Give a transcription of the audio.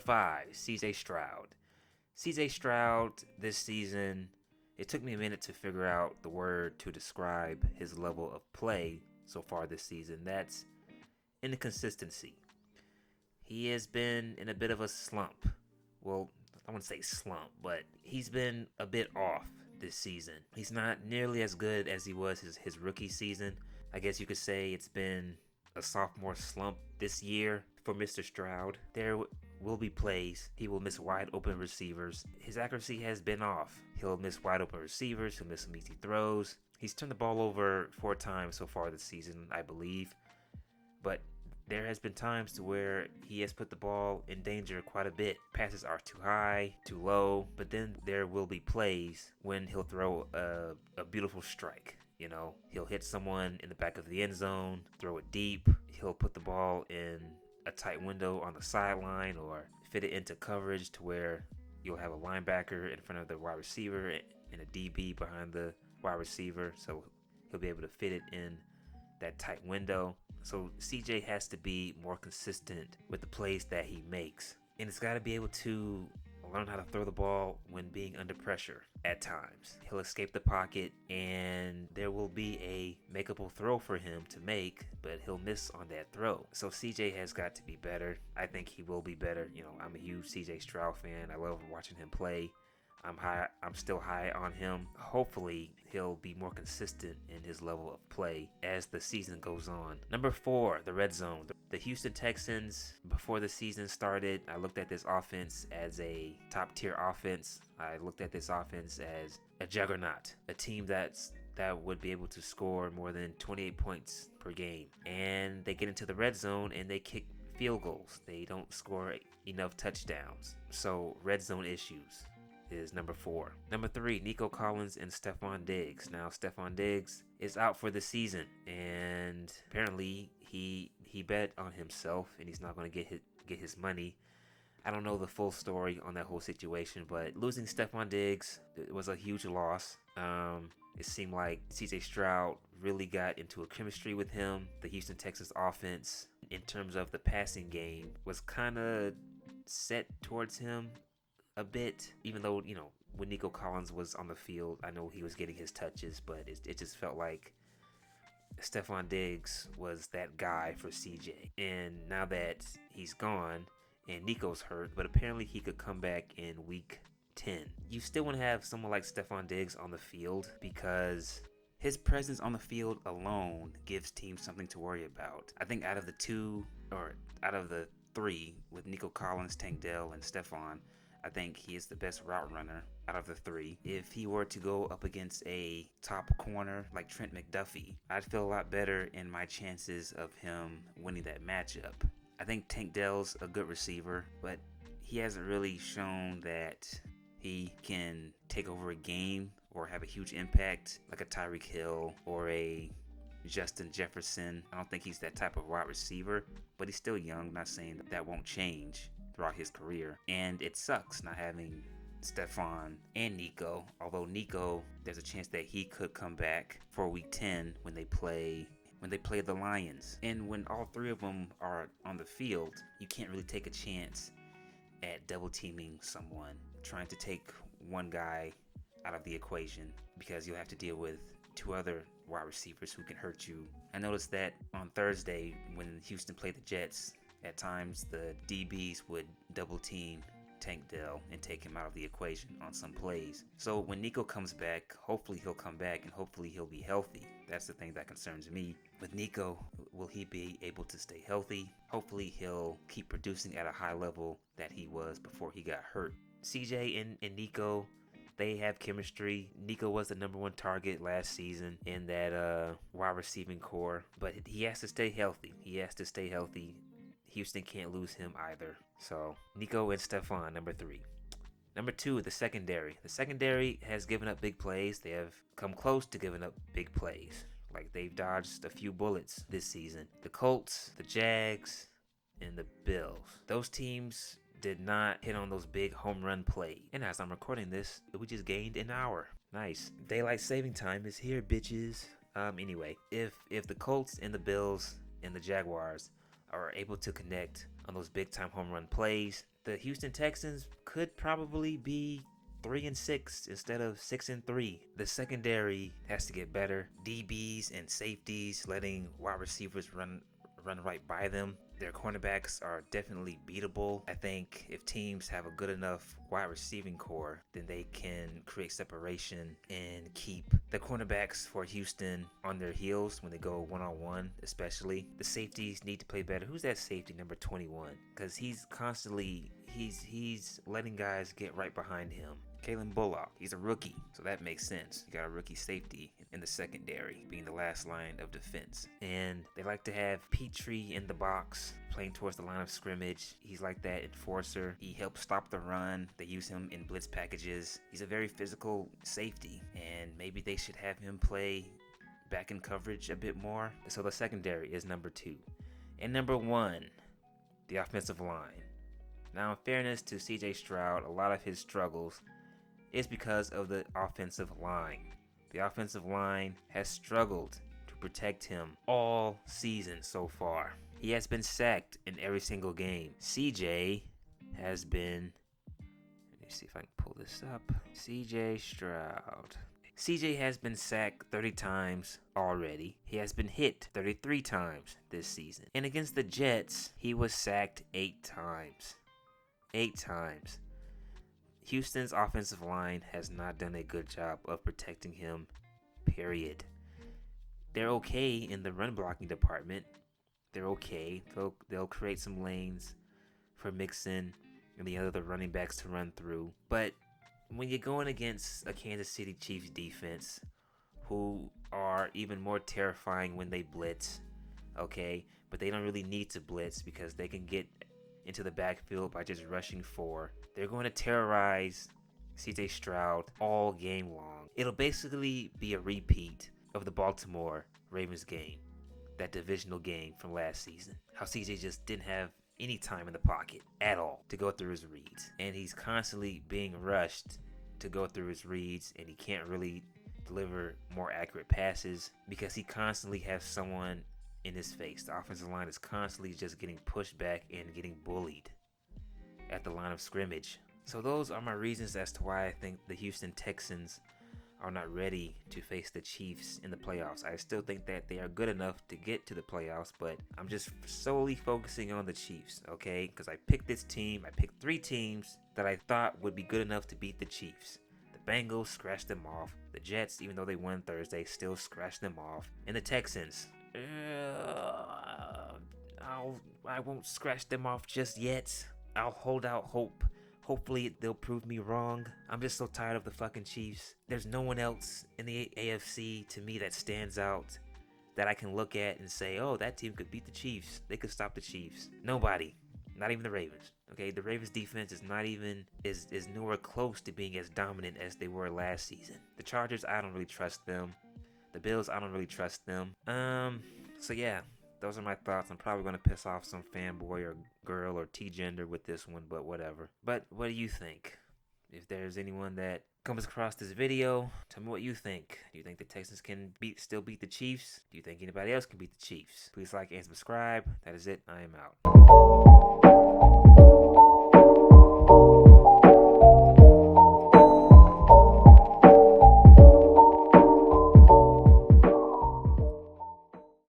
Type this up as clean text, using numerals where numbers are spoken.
5, CJ Stroud. CJ Stroud this season, it took me a minute to figure out the word to describe his level of play so far this season. That's inconsistency. He has been in a bit of a slump. Well, I wouldn't say slump, but he's been a bit off this season. He's not nearly as good as he was his rookie season. I guess you could say it's been a sophomore slump this year for Mr. Stroud. There will be plays. He will miss wide open receivers. His accuracy has been off. He'll miss wide open receivers. He'll miss some easy throws. He's turned the ball over 4 times so far this season, I believe. But there has been times to where he has put the ball in danger quite a bit. Passes are too high, too low, but then there will be plays when he'll throw a beautiful strike. You know, he'll hit someone in the back of the end zone, throw it deep. He'll put the ball in a tight window on the sideline or fit it into coverage to where you'll have a linebacker in front of the wide receiver and a DB behind the wide receiver. So he'll be able to fit it in that tight window. So CJ has to be more consistent with the plays that he makes. And it's got to be able to learn how to throw the ball when being under pressure at times. He'll escape the pocket and there will be a makeable throw for him to make, but he'll miss on that throw. So CJ has got to be better. I think he will be better. You know, I'm a huge CJ Stroud fan. I love watching him play. I'm still high on him. Hopefully, he'll be more consistent in his level of play as the season goes on. Number 4, the red zone. The Houston Texans, before the season started, I looked at this offense as a top-tier offense. I looked at this offense as a juggernaut, a team that would be able to score more than 28 points per game. And they get into the red zone and they kick field goals. They don't score enough touchdowns. So, red zone issues is number 4. Number 3, Nico Collins and Stefan Diggs. Now, Stefan Diggs is out for the season, and apparently he bet on himself, and he's not going to get his money. I don't know the full story on that whole situation, but losing Stefan Diggs was a huge loss. It seemed like CJ Stroud really got into a chemistry with him. The Houston Texans offense, in terms of the passing game, was kind of set towards him a bit, even though, you know, when Nico Collins was on the field, I know he was getting his touches, but it just felt like Stefan Diggs was that guy for CJ. And now that he's gone and Nico's hurt, but apparently he could come back in week 10. You still want to have someone like Stefan Diggs on the field because his presence on the field alone gives teams something to worry about. I think out of the 3 with Nico Collins, Tank Dell, and Stefan, I think he is the best route runner out of the 3. If he were to go up against a top corner like Trent McDuffie, I'd feel a lot better in my chances of him winning that matchup. I think Tank Dell's a good receiver, but he hasn't really shown that he can take over a game or have a huge impact like a Tyreek Hill or a Justin Jefferson. I don't think he's that type of wide receiver, but he's still young. I'm not saying that won't change throughout his career. And it sucks not having Stefan and Nico, although Nico, there's a chance that he could come back for week 10 when they play the Lions. And when all 3 of them are on the field, you can't really take a chance at double teaming someone, trying to take one guy out of the equation, because you'll have to deal with 2 other wide receivers who can hurt you. I noticed that on Thursday when Houston played the Jets, at times the DBs would double team Tank Dell and take him out of the equation on some plays. So when Nico comes back, hopefully he'll come back and hopefully he'll be healthy. That's the thing that concerns me. With Nico, will he be able to stay healthy? Hopefully he'll keep producing at a high level that he was before he got hurt. CJ and Nico, they have chemistry. Nico was the number 1 target last season in that wide receiving core, but he has to stay healthy. Houston can't lose him either. So Nico and Stefan, number 3. Number 2, the secondary. The secondary has given up big plays. They have come close to giving up big plays. Like, they've dodged a few bullets this season. The Colts, the Jags, and the Bills. Those teams did not hit on those big home run plays. And as I'm recording this, we just gained an hour. Nice. Daylight saving time is here, bitches. Anyway, if the Colts and the Bills and the Jaguars are able to connect on those big time home run plays, the Houston Texans could probably be 3-6 instead of 6-3. The secondary has to get better. DBs and safeties letting wide receivers run right by them. Their cornerbacks are definitely beatable. I think if teams have a good enough wide receiving core, then they can create separation and keep the cornerbacks for Houston on their heels when they go one-on-one, especially. The safeties need to play better. Who's that safety, number 21? Because he's constantly, he's letting guys get right behind him. Kalen Bullock, he's a rookie, so that makes sense. You got a rookie safety in the secondary, being the last line of defense. And they like to have Petrie in the box, playing towards the line of scrimmage. He's like that enforcer. He helps stop the run. They use him in blitz packages. He's a very physical safety, and maybe they should have him play back in coverage a bit more. So the secondary is number 2. And number 1, the offensive line. Now, in fairness to CJ Stroud, a lot of his struggles is because of the offensive line. The offensive line has struggled to protect him all season so far. He has been sacked in every single game. CJ has been, let me see if I can pull this up. CJ Stroud. CJ has been sacked 30 times already. He has been hit 33 times this season. And against the Jets, he was sacked 8 times. 8 times. Houston's offensive line has not done a good job of protecting him, period. They're okay in the run blocking department. They're okay. They'll create some lanes for Mixon and the other running backs to run through. But when you're going against a Kansas City Chiefs defense, who are even more terrifying when they blitz, okay? But they don't really need to blitz because they can get into the backfield by just rushing 4. They're going to terrorize CJ Stroud all game long. It'll basically be a repeat of the Baltimore Ravens game, that divisional game from last season. How CJ just didn't have any time in the pocket at all to go through his reads. And he's constantly being rushed to go through his reads, and he can't really deliver more accurate passes because he constantly has someone in his face. The offensive line is constantly just getting pushed back and getting bullied at the line of scrimmage. So those are my reasons as to why I think the Houston Texans are not ready to face the Chiefs in the playoffs. I still think that they are good enough to get to the playoffs, but I'm just solely focusing on the Chiefs, okay? Because I picked this team. I picked 3 teams that I thought would be good enough to beat the Chiefs. The Bengals scratched them off. The Jets, even though they won Thursday, still scratched them off. And the Texans, I won't scratch them off just yet. I'll hold out hope. Hopefully they'll prove me wrong. I'm just so tired of the fucking Chiefs. There's no one else in the AFC to me that stands out that I can look at and say, oh, that team could beat the Chiefs. They could stop the Chiefs. Nobody. Not even the Ravens. Okay, the Ravens defense is not even is nowhere close to being as dominant as they were last season. The Chargers, I don't really trust them. The Bills, I don't really trust them. So yeah, those are my thoughts. I'm probably going to piss off some fanboy or girl or T-gender with this one, but whatever. But what do you think? If there's anyone that comes across this video, tell me what you think. Do you think the Texans can still beat the Chiefs? Do you think anybody else can beat the Chiefs? Please like and subscribe. That is it. I am out.